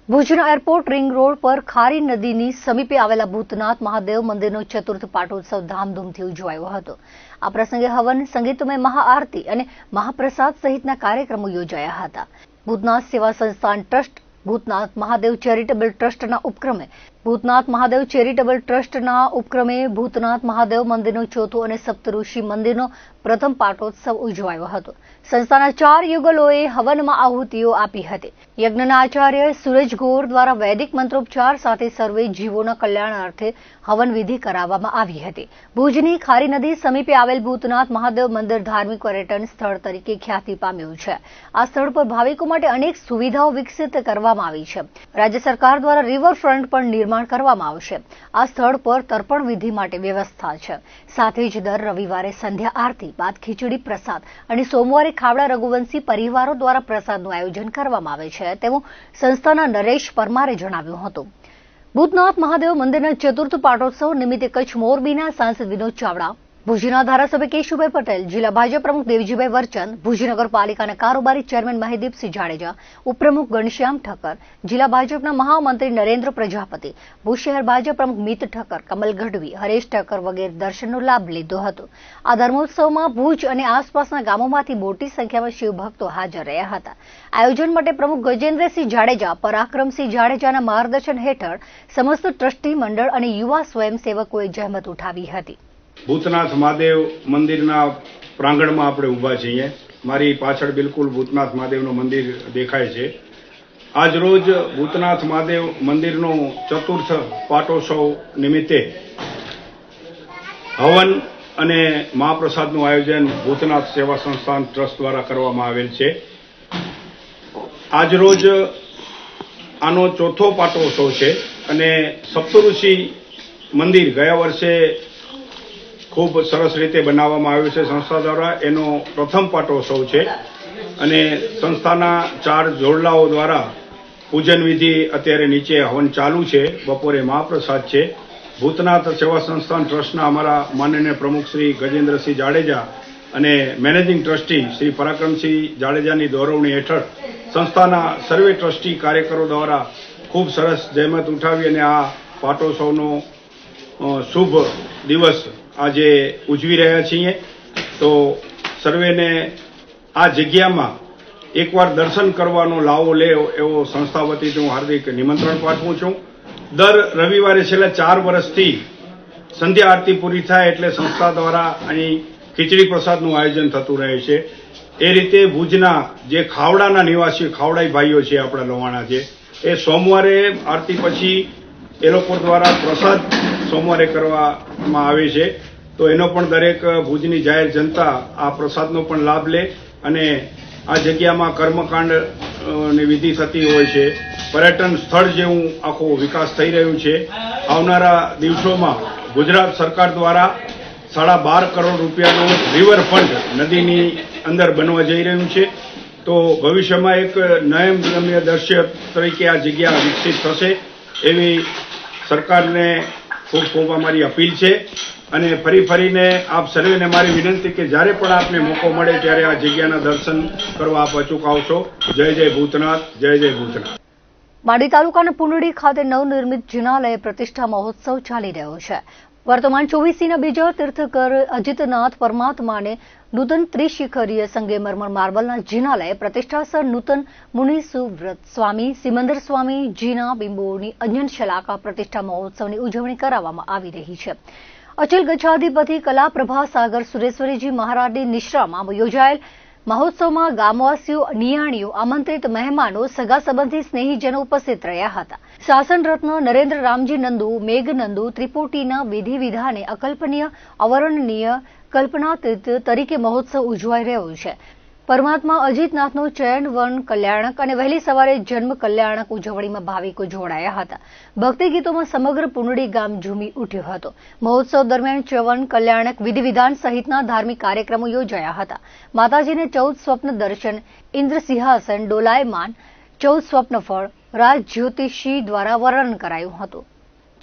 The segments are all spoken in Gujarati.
ભુજના એરપોર્ટ રિંગ રોડ પર ખારી નદીની સમીપે આવેલા ભૂતનાથ મહાદેવ મંદિરનો ચતુર્થ પાટોત્સવ ધામધૂમથી ઉજવાયો હતો। આ પ્રસંગે હવન, સંગીતમય મહાઆરતી અને મહાપ્રસાદ સહિતના કાર્યક્રમો યોજાયા હતા। ભૂતનાથ સેવા સંસ્થાન ટ્રસ્ટ, ભૂતનાથ મહાદેવ ચેરિટેબલ ટ્રસ્ટના ઉપક્રમે ભૂતનાથ મહાદેવ મંદિરનો ચોથો અને સપ્તઋષિ મંદિરનો પ્રથમ પાટોત્સવ ઉજવાયો હતો। સંસ્થાના 4 યુગલોએ હવનમાં આહુતિઓ આપી હતી। યજ્ઞના આચાર્ય સુરજ ગોર દ્વારા વૈદિક મંત્રોપચાર સાથે સર્વે જીવોના કલ્યાણાર્થે હવન વિધિ કરાવવામાં આવી હતી। ભુજની ખારી નદી સમીપે આવેલ ભૂતનાથ મહાદેવ મંદિર ધાર્મિક પર્યટન સ્થળ તરીકે ખ્યાતિ પામ્યું છે। આ સ્થળ પર ભાવિકો માટે અનેક સુવિધાઓ વિકસિત કરવામાં આવી છે। રાજ્ય સરકાર દ્વારા રિવરફ્રન્ટ પણ નિર્માણ કરવામાં આવશે। આ સ્થળ પર તર્પણ વિધિ માટે વ્યવસ્થા છે। સાથે જ દર રવિવારે સંધ્યા આરતી બાદ ખીચડી પ્રસાદ અને સોમવારે ખાવડા રઘુવંશી પરિવારો દ્વારા પ્રસાદનું આયોજન કરવામાં આવે છે તેવું સંસ્થાના નરેશ પરમારે જણાવ્યું હતું। ભૂતનાથ મહાદેવ મંદિરના ચતુર્થ પાટોત્સવ નિમિત્તે કચ્છ મોરબીના સાંસદ વિનોદ ચાવડા, ભુજના ધારાસભ્ય કેશુભાઈ પટેલ, જિલ્લા ભાજપ પ્રમુખ દેવજીભાઈ વરચંદ, ભુજ નગરપાલિકાના કારોબારી ચેરમેન મહિદીપસિંહ જાડેજા, ઉપપ્રમુખ ઘનશ્યામ ઠક્કર, જિલ્લા ભાજપના મહામંત્રી નરેન્દ્ર પ્રજાપતિ, ભુજ શહેર ભાજપ પ્રમુખ મિત ઠક્કર, કમલ ગઢવી, હરેશ ઠક્કર વગેરે દર્શનનો લાભ લીધો હતો। આ ધર્મોત્સવમાં ભુજ અને આસપાસના ગામોમાંથી મોટી સંખ્યામાં શિવભક્તો હાજર રહ્યા હતા। આયોજન માટે પ્રમુખ ગજેન્દ્રસિંહ જાડેજા, પરાક્રમસિંહ જાડેજાના માર્ગદર્શન હેઠળ સમસ્ત ટ્રસ્ટી મંડળ અને યુવા સ્વયંસેવકોએ જહેમત ઉઠાવી હતી। ભૂતનાથ મહાદેવ મંદિરના પ્રાંગણમાં આપણે ઊભા છીએ। મારી પાછળ બિલકુલ ભૂતનાથ મહાદેવનું મંદિર દેખાય છે। આજ રોજ ભૂતનાથ મહાદેવ મંદિરનો ચતુર્થ પાટોત્સવ નિમિત્તે હવન અને મહાપ્રસાદનું આયોજન ભૂતનાથ સેવા સંસ્થાન ટ્રસ્ટ દ્વારા કરવામાં આવેલ છે। આજ રોજ આનો ચોથો પાટોત્સવ છે અને સપ્તઋષિ મંદિર ગયા વર્ષે ખૂબ સરસ રીતે બનાવવામાં આવ્યું છે સંસ્થા દ્વારા। એનો પ્રથમ પાટોત્સવ છે અને સંસ્થાના 4 જોડલાઓ દ્વારા પૂજન વિધિ અત્યારે નીચે હવન ચાલુ છે। બપોરે મહાપ્રસાદ છે। ભૂતનાથ સેવા સંસ્થાન ટ્રસ્ટના અમારા માનનીય પ્રમુખ શ્રી ગજેન્દ્રસિંહ જાડેજા અને મેનેજિંગ ટ્રસ્ટી શ્રી પરાક્રમસિંહ જાડેજાની દોરવણી હેઠળ સંસ્થાના સર્વે ટ્રસ્ટી કાર્યકરો દ્વારા ખૂબ સરસ જહેમત ઉઠાવી અને આ પાટોત્સવનો શુભ દિવસ આજે ઉજવી રહ્યા છીએ। તો સર્વેને આ જગ્યામાં એકવાર દર્શન કરવાનો લાવો લે એવો સંસ્થા વતીથી હું હાર્દિક નિમંત્રણ પાઠવું છું। દર રવિવારે છેલ્લા 4 વર્ષથી સંધ્યા આરતી પૂરી થાય એટલે સંસ્થા દ્વારા અહીં ખીચડી પ્રસાદનું આયોજન થતું રહે છે। એ રીતે ભુજના જે ખાવડાના નિવાસી ખાવડાઈ ભાઈઓ છે, આપણા લોહાણા છે, એ સોમવારે આરતી પછી એ લોકો દ્વારા પ્રસાદ સોમવારે કરવામાં આવે છે। તો એનો પણ દરેક ભુજની જાહેર જનતા આ પ્રસાદનો પણ લાભ લે અને આ જગ્યામાં કર્મકાંડની વિધિ થતી હોય છે। પર્યટન સ્થળ જેવું આખો વિકાસ થઈ રહ્યું છે। આવનારા દિવસોમાં ગુજરાત સરકાર દ્વારા 12.5 કરોડ રૂપિયાનું રિવરફ્રન્ટ નદીની અંદર બનવા જઈ રહ્યું છે। તો ભવિષ્યમાં એક નયનરમ્ય દ્રશ્ય તરીકે આ જગ્યા વિકસિત થશે એવી સરકારને ખૂબ ખૂબ અમારી અપીલ છે। અને ફરીને આપ સર્વેને મારી વિનંતી કે જ્યારે પણ આપને મોકો મળે ત્યારે આ જગ્યાના દર્શન કરવા આપ અચૂક આવશો। જય જય ભૂતનાથ, જય જય ભૂતનાથ। માંડવી તાલુકાના પુંડળી ખાતે નવનિર્મિત જિનાલય પ્રતિષ્ઠા મહોત્સવ ચાલી રહ્યો છે। વર્તમાન 24ના બીજા તીર્થકર અજીતનાથ પરમાત્માને નૂતન ત્રિશિખરીય સંગેમરમર માર્બલના જિનાલય પ્રતિષ્ઠાસર નૂતન મુનિ સુવ્રત સ્વામી સિમંદર સ્વામી જીના બિંબોની અંજન શલાકા પ્રતિષ્ઠા મહોત્સવની ઉજવણી કરાવવામાં આવી રહી છે। અચલ ગચ્છાધિપતિ કલા પ્રભા સાગર સુરેશ્વરીજી મહારાજની નિશ્રામાં યોજાયેલ મહોત્સવમાં ગામવાસીઓ, નિયાણીઓ, આમંત્રિત મહેમાનો, સગા સંબંધી, સ્નેહીજનો ઉપસ્થિત રહ્યા હતા। શાસન રત્ન નરેન્દ્ર રામજી નંદુ, મેઘનંદુ ત્રિપુટીના વિધિ વિધાને અકલ્પનીય, અવર્ણનીય, કલ્પનાતીત તરીકે મહોત્સવ ઉજવાઈ રહ્યો છે। પરમાત્મા અજીતનાથનો ચયન વન કલ્યાણક અને વહેલી સવારે જન્મ કલ્યાણક ઉજવણીમાં ભાવિકો જોડાયા હતા। ભક્તિ ગીતોમાં સમગ્ર પુંડળી ગામ ઝૂમી ઉઠ્યું હતું। મહોત્સવ દરમિયાન ચ્યવન કલ્યાણક વિધિ વિધાન સહિતના ધાર્મિક કાર્યક્રમો યોજાયા હતા। માતાજીને 14 સ્વપ્ન દર્શન, ઇન્દ્ર સિંહાસન ડોલાયમાન, 14 સ્વપ્ન ફળ, રાજ જ્યોતિષી દ્વારા વર્ણન કરાયું હતું।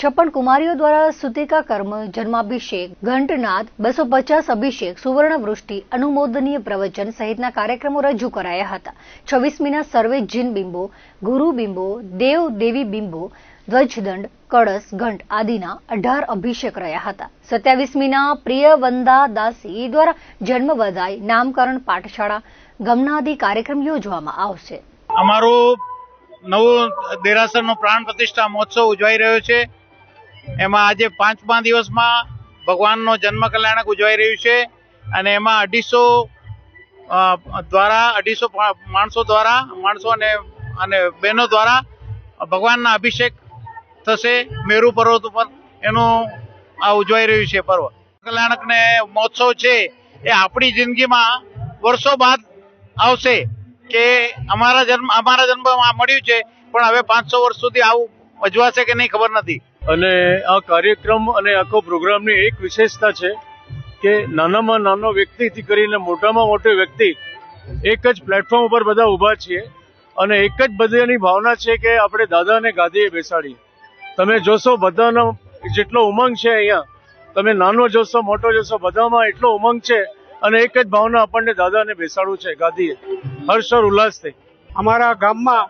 56 કુમારીઓ દ્વારા સુતિકા કર્મ, જન્માભિષેક, ઘંટનાદ, 250 અભિષેક, સુવર્ણ વૃષ્ટિ, અનુમોદનીય પ્રવચન સહિતના કાર્યક્રમો રજૂ કરાયા હતા. 26મીના સર્વે જીન બિંબો, ગુરુ બિંબો, દેવ દેવી બિંબો, ધ્વજદંડ, કળશ, ઘંટ આદિના 18 અભિષેક રહ્યા હતા. 27મીના પ્રિય વંદા દાસી દ્વારા જન્મ વધાઈ, નામકરણ, પાઠશાળા, ગમનાદી કાર્યક્રમ યોજવામાં આવશે. અમારું નવું દેરાસરનો પ્રાણ પ્રતિષ્ઠા મહોત્સવ ઉજવાઈ રહ્યો છે. એમાં આજે 5મા દિવસમાં ભગવાનનો જન્મ કલ્યાણક ઉજવાઈ રહ્યું છે અને એમાં 250 માણસો અને બહેનો દ્વારા ભગવાનના અભિષેક થશે. મેરુ પર્વત ઉપર એનું આ ઉજવાઈ રહ્યું છે પર્વ. કલ્યાણક ને મહોત્સવ છે એ આપણી જિંદગીમાં વર્ષો બાદ આવશે કે અમારા જન્મ મળ્યું છે, પણ હવે 500 વર્ષ સુધી આવું ઉજવાશે કે નહીં ખબર નથી. અને આ કાર્યક્રમ અને આખો પ્રોગ્રામની એક વિશેષતા છે કે નાનામાં નાનો વ્યક્તિથી કરીને મોટામાં મોટો વ્યક્તિ એક જ પ્લેટફોર્મ ઉપર બધા ઊભા છીએ અને એક જ બધાની ભાવના છે કે આપણે દાદાને ગાદીએ બેસાડીએ. તમે જોશો બધાનો જેટલો ઉમંગ છે અહીંયા, તમે નાનો જોશો મોટો જોશો, બધામાં એટલો ઉમંગ છે અને એક જ ભાવના આપણને દાદાને બેસાડવું છે ગાદીએ, હર્ષ ઓર ઉલ્લાસથી. અમારા ગામમાં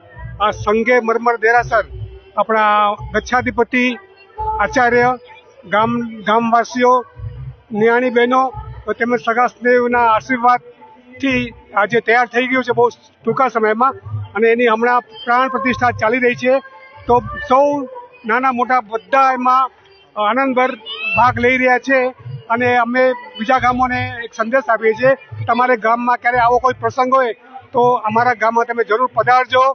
આ સંઘે મરમર દેરાસર આપણા ગચ્છાધિપતિ આચાર્ય, ગામવાસીઓ, નિયાણી બહેનો તેમજ સગા સ્નેહીઓના આશીર્વાદથી આજે તૈયાર થઈ ગયું છે બહુ ટૂંકા સમયમાં, અને એની હમણાં પ્રાણ પ્રતિષ્ઠા ચાલી રહી છે. તો સૌ નાના મોટા બધા એમાં આનંદભર ભાગ લઈ રહ્યા છે અને અમે બીજા ગામોને એક સંદેશ આપીએ છીએ કે તમારે ગામમાં ક્યારે આવો કોઈ પ્રસંગ હોય તો અમારા ગામમાં તમે જરૂર પધારજો.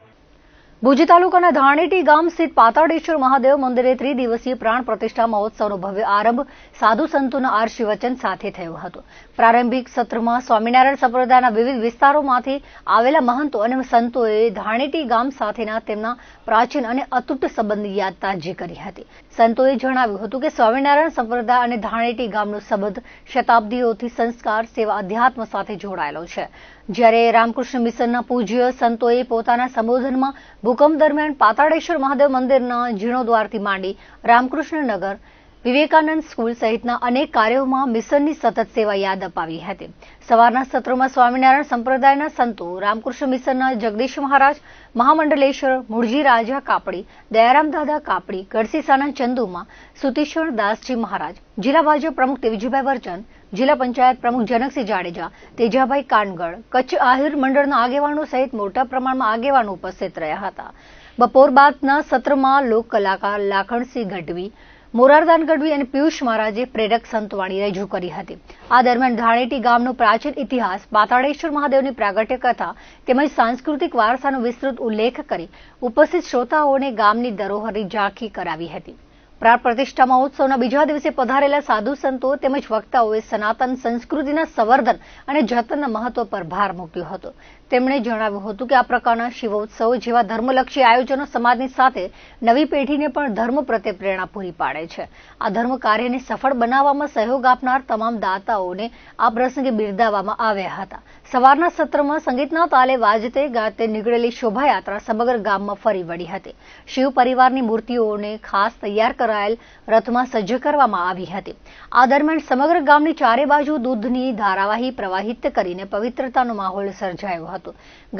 ભુજ તાલુકાના ધાણેટી ગામ સ્થિત પાતાળેશ્વર મહાદેવ મંદિરે ત્રિદિવસીય પ્રાણ પ્રતિષ્ઠા મહોત્સવનો ભવ્ય આરંભ સાધુ સંતોના આશીર્વચન સાથે થયો હતો. પ્રારંભિક સત્રમાં સ્વામિનારાયણ સંપ્રદાયના વિવિધ વિસ્તારોમાંથી આવેલા મહંતો અને સંતોએ ધાણેટી ગામ સાથેના તેમના પ્રાચીન અને અતૂટ સંબંધની યાદ તાજી કરી હતી. સંતોએ જણાવ્યું હતું કે સ્વામિનારાયણ સંપ્રદાય અને ધાણેટી ગામનો સંબંધ શતાબ્દીઓથી સંસ્કાર, સેવા, અધ્યાત્મ સાથે જોડાયેલો છે. જ્યારે રામકૃષ્ણ મિશનના પૂજ્ય સંતોએ પોતાના સંબોધનમાં ભૂકંપ દરમિયાન પાતાળેશ્વર મહાદેવ મંદિરના જીર્ણોદ્વારથી માંડી રામકૃષ્ણ નગર, વિવેકાનંદ સ્કૂલ સહિતના અનેક કાર્યોમાં મિશનની સતત સેવા યાદ અપાવી હતી. સવારના સત્રોમાં સ્વામિનારાયણ સંપ્રદાયના સંતો, રામકૃષ્ણ મિશનના જગદીશ મહારાજ, મહામંડલેશ્વર, મૂળજી રાજા કાપડી, દયારામ દાદા કાપડી, ગઢસીસાના ચંદુમા, સુતીશ્વર દાસજી મહારાજ, જિલ્લા ભાજપ પ્રમુખ તેવજીભાઈ વર્ચન, જિલ્લા પંચાયત પ્રમુખ જનકસિંહ જાડેજા, તેજાભાઈ કાનગડ, કચ્છ આહિર મંડળના આગેવાનો સહિત મોટા પ્રમાણમાં આગેવાનો ઉપસ્થિત રહ્યા હતા. બપોર બાદના સત્રમાં લોક કલાકાર લાખણસિંહ ગઢવી, મોરારદાન ગઢવી અને પિયુષ મહારાજે પ્રેરક સંતવાણી રજૂ કરી હતી. આ દરમિયાન ધાણેટી ગામનો પ્રાચીન ઇતિહાસ, પાતાળેશ્વર મહાદેવની પ્રાગટ્ય કથા તેમજ સાંસ્કૃતિક વારસાનો વિસ્તૃત ઉલ્લેખ કરી ઉપસ્થિત શ્રોતાઓને ગામની ધરોહરની ઝાંખી કરાવી હતી. પ્રાણ પ્રતિષ્ઠા મહોત્સવના બીજા દિવસે પધારેલા સાધુ સંતો તેમજ વક્તાઓએ સનાતન સંસ્કૃતિના સંવર્ધન અને જતનના મહત્વ પર ભાર મૂક્યો હતો. તેમણે જણાવ્યું હતું કે આ પ્રકારના શિવોત્સવ જેવા ધર્મલક્ષી આયોજનો સમાજની સાથે નવી પેઢીને પણ ધર્મ પ્રત્યે પ્રેરણા પૂરી પાડે છે. આ ધર્મ કાર્યને સફળ બનાવવામાં સહયોગ આપનાર તમામ દાતાઓને આ પ્રસંગે બિરદાવવામાં આવ્યા હતા. સવારના સત્રમાં સંગીતના તાલે વાજતે ગાતે નીકળેલી શોભાયાત્રા સમગ્ર ગામમાં ફરી વળી હતી. શિવ પરિવારની મૂર્તિઓને ખાસ તૈયાર કરાયેલ રથમાં સજ્જ કરવામાં આવી હતી. આ દરમિયાન સમગ્ર ગામની ચારે બાજુ દૂધની ધારાવાહી પ્રવાહિત કરીને પવિત્રતાનો માહોલ સર્જાયો હતો.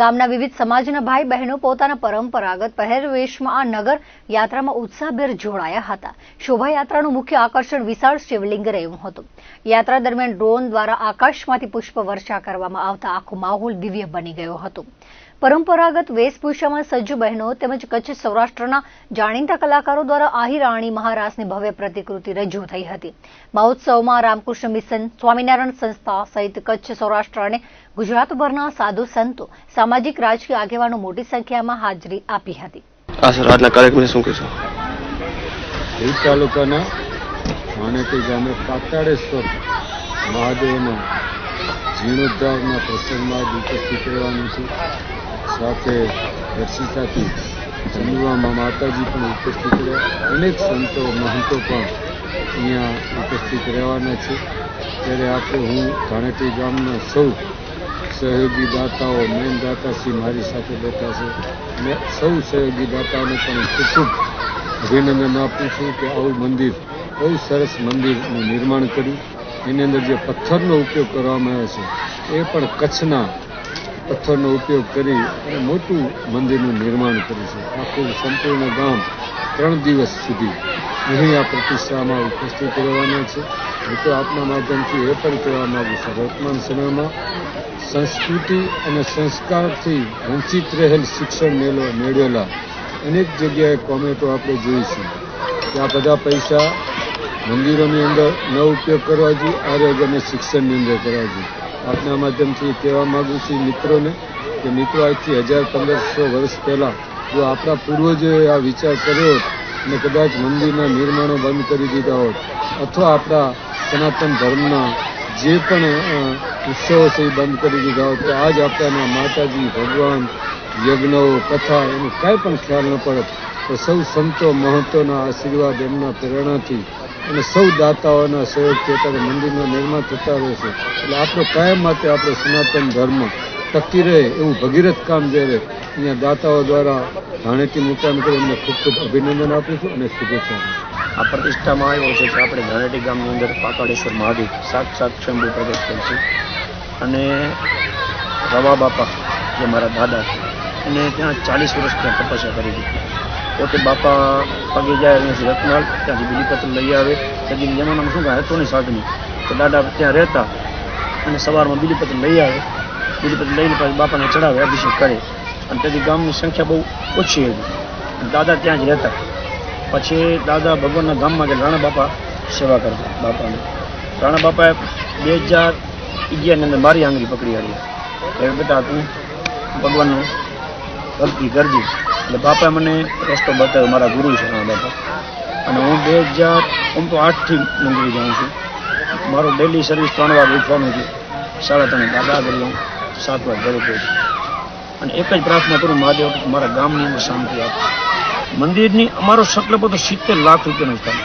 ગામના વિવિધ સમાજના ભાઈ બહેનો પોતાના પરંપરાગત પહેરવેશમાં આ નગર યાત્રામાં ઉત્સાહભેર જોડાયા હતા. શોભાયાત્રાનું મુખ્ય આકર્ષણ વિશાળ શિવલિંગ રહ્યું હતું. યાત્રા દરમિયાન ડ્રોન દ્વારા આકાશમાંથી પુષ્પ વર્ષા કરવામાં આવતા આખો માહોલ દિવ્ય બની ગયો હતો. પરંપરાગત વેશભૂષામાં સજ્જ બહેનો તેમજ કચ્છ સૌરાષ્ટ્રના જાણીતા કલાકારો દ્વારા આહિરાણી મહારાસની ભવ્ય પ્રતિકૃતિ રજૂ થઈ હતી. મહોત્સવમાં રામકૃષ્ણ મિશન, સ્વામિનારાયણ સંસ્થા સહિત કચ્છ, સૌરાષ્ટ્ર અને ગુજરાતભરના સાધુ સંતો, સામાજિક રાજકીય આગેવાનો મોટી સંખ્યામાં હાજરી આપી હતી. આજના કાર્યક્રમને શું કહેશો? ભુજ તાલુકાના ધાણેટી ગામે પાતાળેશ્વર મહાદેવના જીર્ણોદ્ધારના પ્રસંગમાં ઉપસ્થિત રહેવાનું છે. સાથે ગઢસીસાથી ચંદુમામાં માતાજી પણ ઉપસ્થિત રહ્યા, અનેક સંતો મહંતો પણ અહીંયા ઉપસ્થિત રહેવાના છે. ત્યારે આપણે હું ધાણેટી ગામના સૌ સહયોગી દાતાઓ, મેન દાતાશ્રી મારી સાથે બેઠા છે અને સૌ સહયોગી દાતાઓને પણ ખૂબ ખૂબ અભિનંદન આપું છું કે આવું મંદિર, બહુ સરસ મંદિરનું નિર્માણ કર્યું. એની અંદર જે પથ્થરનો ઉપયોગ કરવામાં આવ્યો છે એ પણ કચ્છના પથ્થરનો ઉપયોગ કરી અને મોટું મંદિરનું નિર્માણ કર્યું છે. આખું સંપૂર્ણ ગામ 3 દિવસ સુધી અહીં આ પ્રતિષ્ઠામાં ઉપસ્થિત રહેવાના છે. હું તો આપના માધ્યમથી એ પણ કહેવા માગું છું, વર્તમાન સમયમાં સંસ્કૃતિ અને સંસ્કારથી વંચિત રહેલ શિક્ષણ મેળવેલા અનેક જગ્યાએ કોમેન્ટો આપણે જોઈશું કે આ બધા પૈસા મંદિરોની અંદર ન ઉપયોગ કરવા જોઈએ, આરોગ્ય અને શિક્ષણની અંદર કરવા જોઈએ. આપના માધ્યમથી કહેવા માગું છું મિત્રોને કે મિત્રો, આજથી 1000-1500 વર્ષ પહેલાં જો આપણા પૂર્વજોએ આ વિચાર કર્યો હોત અને કદાચ મંદિરના નિર્માણો બંધ કરી દીધા હોત અથવા આપણા સનાતન ધર્મના જે પણ ઉત્સવો છે એ બંધ કરી દીધા હોત તો આજ આપણાના માતાજી, ભગવાન, યજ્ઞો, કથા એનું કાંઈ પણ ખ્યાલ ન પડત. તો સૌ સંતો મહંતોના આશીર્વાદ, એમના પ્રેરણાથી અને સૌ દાતાઓના સહયોગથી અત્યારે મંદિરના નિર્માણ થતા રહેશે. એટલે આપણો કાયમ માટે આપણો સનાતન ધર્મ ટકી રહે એવું ભગીરથ કામ જ્યારે અહીંયા દાતાઓ દ્વારા ધાણેટી મુકામ કરી એમને ખૂબ ખૂબ અભિનંદન આપું છું અને શુભેચ્છા આપું છું. આ પ્રતિષ્ઠામાં આવ્યો છે કે આપણે ધાણેટી ગામની અંદર પાતાળેશ્વર મહાદેવ સાક્ષાત શંભુ પ્રગટ થયેલ છે અને રવા બાપા જે મારા દાદા છે અને ત્યાં 40 વર્ષ ત્યાં તપસ્યા કરી હતી. પોતે બાપા પગે જાય અહીંયાથી રત્નાલ, ત્યાંથી બીલીપત્ર લઈ આવે. સજીની જમાનામાં શું કાંઈ હતું નહીં સાધની, તો દાદા ત્યાં રહેતા અને સવારમાં બીલીપત્ર લઈ આવે. બીલીપત્ર લઈને પાછી બાપાને ચડાવે, અભિષેક કરે અને તેથી ગામની સંખ્યા બહુ ઓછી હતી. દાદા ત્યાં જ રહેતા. પછી દાદા ભગવાનના ગામમાં ગયા, રાણા બાપા સેવા કરતા બાપાને. રાણા બાપાએ 2011ની અંદર મારી આંગળી પકડી આવી, હવે બેટા તું ભગવાનનું ભક્તિ કરજે. એટલે બાપાએ મને રસ્તો બતાવ્યો, મારા ગુરુ છે રાણા બાપા. અને હું 2008થી મંદિરે જાઉં છું. મારું ડેલી સર્વિસ 3 વાર ઉઠવાનું છે, 3:30 દાદા કરી હું 7 વાર ઘરે પહોંચું અને એક જ પ્રાર્થના કરું, મહાદેવ મારા ગામની અંદર શાંતિ આપે. મંદિરની અમારો સંકલ્પ હતો 70 લાખ રૂપિયાનો થાય,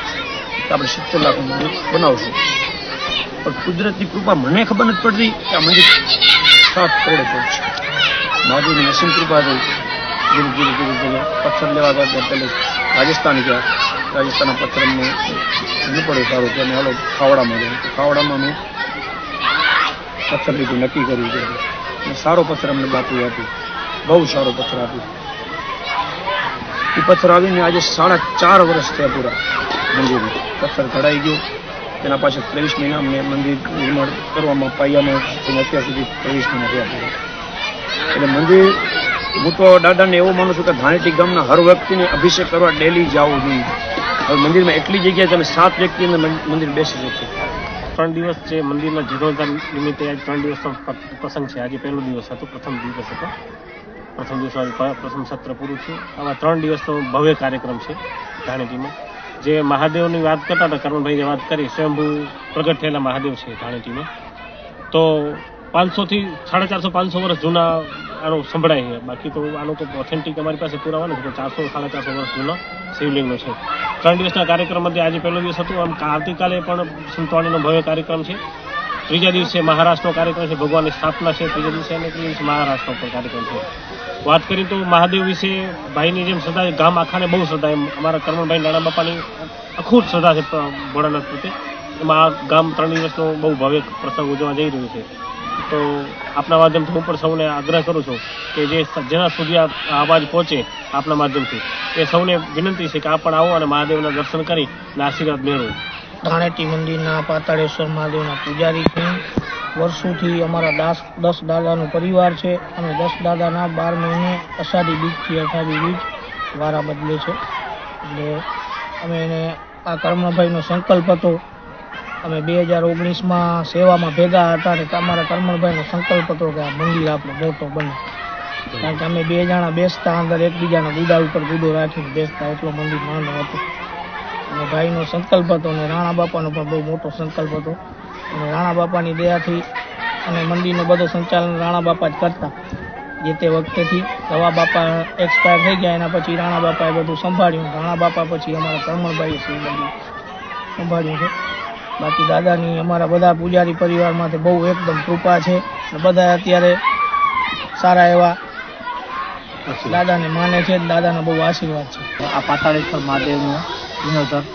આપણે 70 લાખનું મંદિર બનાવશું. પણ કુદરતની કૃપા મને ખબર નથી પડતી કે આ મંદિર 7 કરોડે પહોંચશે. મહાદેવની અસીમ કૃપા થઈ. ધીરે ધીરે ધીરે ધીરે પથ્થર લેવા ગયા, પહેલે રાજસ્થાન ગયા. રાજસ્થાનના પથ્થર અમને ન પડે સારું, તો અમે હાલો ખાવડામાં ગયા. ખાવડામાં મેં પથ્થર લીધું, નક્કી કર્યું છે અને સારો પથ્થર અમને બાપુએ આપ્યું, બહુ સારો પથ્થર આપ્યો. એ પથ્થર આવીને આજે 4.5 વર્ષ થયા પૂરા મંદિરમાં. પથ્થર ઘડાઈ ગયો, તેના પાછળ 23 મહિના અમને મંદિર નિર્માણ કરવામાં પાયામાં અત્યાર સુધી 23 મહિના થયા પૂરા. એટલે મંદિર, હું તો દાદાને એવું માનું છું કે ધાણેટી ગામના હર વ્યક્તિને અભિષેક કરવા ડેલી જવું જોઈએ. હવે મંદિરમાં એટલી જગ્યાએ તમે 7 વ્યક્તિ અંદર મંદિર બેસી શકશો. 3 દિવસ છે મંદિરના જીર્ણોદ્ધાર નિમિત્તે આજ 3 દિવસનો પ્રસંગ છે. આજે પહેલો દિવસ હતો, પ્રથમ દિવસ હતો. પ્રથમ દિવસ પ્રથમ સત્ર પૂરું થયું. આવા 3 દિવસનો ભવ્ય કાર્યક્રમ છે ધાણેટીમાં. જે મહાદેવની વાત કરતા હતા, કરણભાઈ જે વાત કરી, સ્વયંભૂ પ્રગટ થયેલા મહાદેવ છે ધાણેટીમાં. તો 500થી 450-500 વર્ષ જૂના આનો સંભળાય છે. બાકી તો આનો તો ઓથેન્ટિક અમારી પાસે પુરાવાનો છે, 400-450 વર્ષ જૂનો શિવલિંગનો છે. 3 દિવસના કાર્યક્રમમાંથી આજે પહેલો દિવસ હતું. આમ આવતીકાલે પણ સંતવાણીનો ભવ્ય કાર્યક્રમ છે. ત્રીજા દિવસે મહારાષ્ટ્રનો કાર્યક્રમ છે, ભગવાનની સ્થાપના છે. ત્રીજા દિવસે અને ત્રીજા દિવસે મહારાષ્ટ્રનો પણ કાર્યક્રમ છે. વાત કરીએ તો મહાદેવ વિશે ભાઈની જેમ શ્રદ્ધા, ગામ આખાને બહુ શ્રદ્ધા. એમ અમારા કરમણભાઈ રાણા બાપાની અખૂટ શ્રદ્ધા છે ભોળાનાથ પ્રત્યે. એમાં આ ગામ 3 દિવસનો બહુ ભવ્ય પ્રસંગ ઉજવવા જઈ રહ્યું છે. તો આપના માધ્યમથી હું પણ સૌને આગ્રહ કરું છું કે જેના સુધી આ અવાજ પહોંચે આપના માધ્યમથી, એ સૌને વિનંતી છે કે આપ પણ આવો અને મહાદેવના દર્શન કરી અને આશીર્વાદ મેળવો. ધાણેટી મંદિરના પાતાળેશ્વર મહાદેવના પૂજારી છું. વર્ષોથી અમારા 10 દાદાનો પરિવાર છે. અમે 10 દાદાના 12 મહિને અષાઢી બીજથી અષાઢી બીજ વારા બદલે છે. એટલે અમે એને આ કર્મભાઈનો સંકલ્પ હતો. અમે 2019માં સેવામાં ભેગા હતા અને અમારા કર્મભાઈનો સંકલ્પ હતો કે આ મંદિર આપણો મોટો બને. કારણ કે અમે 2 જણા બેસતા, અંદર એકબીજાના ગુદા ઉપર ગુદો રાખીને બેસતા, એટલો મંદિર નાનો હતો. અને ભાઈનો સંકલ્પ હતો અને રાણા બાપાનો પણ બહુ મોટો સંકલ્પ હતો. અને રાણા બાપાની દયાથી અને મંદિરનો બધો સંચાલન રાણા બાપા જ કરતા. જે તે વખતેથી રવા બાપા એક્સપાયર થઈ ગયા, એના પછી રાણા બાપાએ બધું સંભાળ્યું. રાણા બાપા પછી અમારા કરમણભાઈએ શિવ મંદિર સંભાળ્યું છે. બાકી દાદાની અમારા બધા પૂજારી પરિવારમાંથી બહુ એકદમ કૃપા છે અને બધા અત્યારે સારા એવા દાદાને માને છે, દાદાના બહુ આશીર્વાદ છે. આ પાતાળેશ્વર મહાદેવનો જીર્ણોદ્ધાર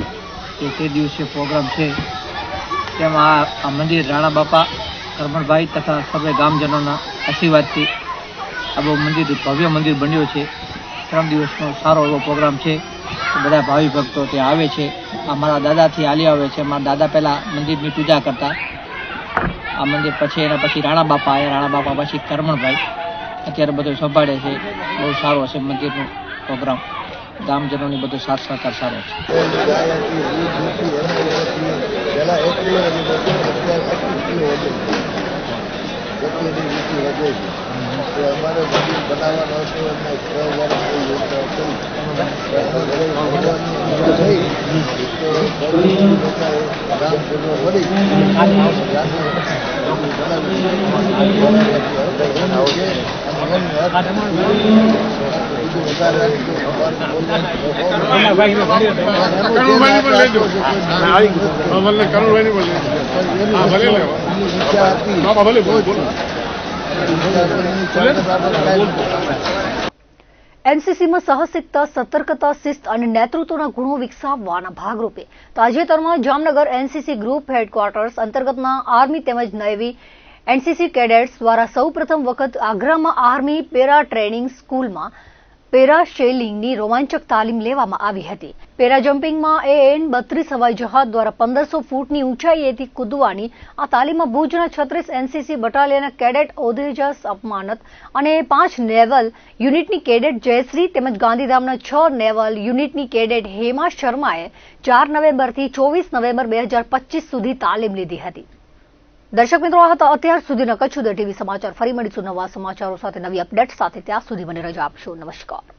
તે દિવસે પ્રોગ્રામ છે, તેમાં આ મંદિર રાણા બાપા, કરમણભાઈ તથા સર્વે ગામજનોના આશીર્વાદથી આ બહુ ભવ્ય મંદિર બન્યું છે. 3 દિવસનો સારો એવો પ્રોગ્રામ છે. બધા ભાવિ ભક્તો ત્યાં આવે છે. અમારા દાદાથી હાલી આવે છે. મારા દાદા પહેલાં મંદિરની પૂજા કરતા. આ મંદિર પછી એના પછી રાણા બાપા આવ્યા, રાણા બાપા પછી કરમણભાઈ અત્યારે બધું સંભાળે છે. બહુ સારો છે મંદિરનો પ્રોગ્રામ. ગામજનોની બધો સાથ સહકાર સારો છે. અમારે મંદિર બનાવવાનો હતો અને 6 વર્ષની યોજના એનસીસીમાં સાહસિકતા, સતર્કતા, શિસ્ત અને નેતૃત્વના ગુણો વિકસાવવાના ભાગરૂપે તાજેતરમાં જામનગર એનસીસી ગ્રુપ હેડક્વાર્ટર્સ અંતર્ગતના આર્મી તેમજ નેવી એનસીસી કેડેટ્સ દ્વારા સૌપ્રથમ વખત આગ્રામાં આર્મી પેરા ટ્રેનિંગ સ્કૂલમાં પેરા શેલિંગની રોમાંચક તાલીમ લેવામાં આવી હતી. પેરા જમ્પિંગમાં AN-32 હવાઈ જહાજ દ્વારા 1500 ફૂટની ઊંચાઈએથી કૂદવાની આ તાલીમમાં ભુજના 36 એનસીસી બટાલિયનના કેડેટ ઓદેજાસ અપમાનત અને 5 નેવલ યુનિટની કેડેટ જયશ્રી તેમજ ગાંધીધામના 6 નેવલ યુનિટની કેડેટ હેમા શર્માએ 4 નવેમ્બરથી 24 નવેમ્બર 2025 સુધી તાલીમ લીધી હતી. દર્શક મિત્રો, આ હતા અત્યાર સુધીના કચ્છ ઉદય ટીવી સમાચાર. ફરી મળીશું નવા સમાચારો સાથે, નવી અપડેટ સાથે. ત્યાં સુધી મને રજા આપશો. નમસ્કાર.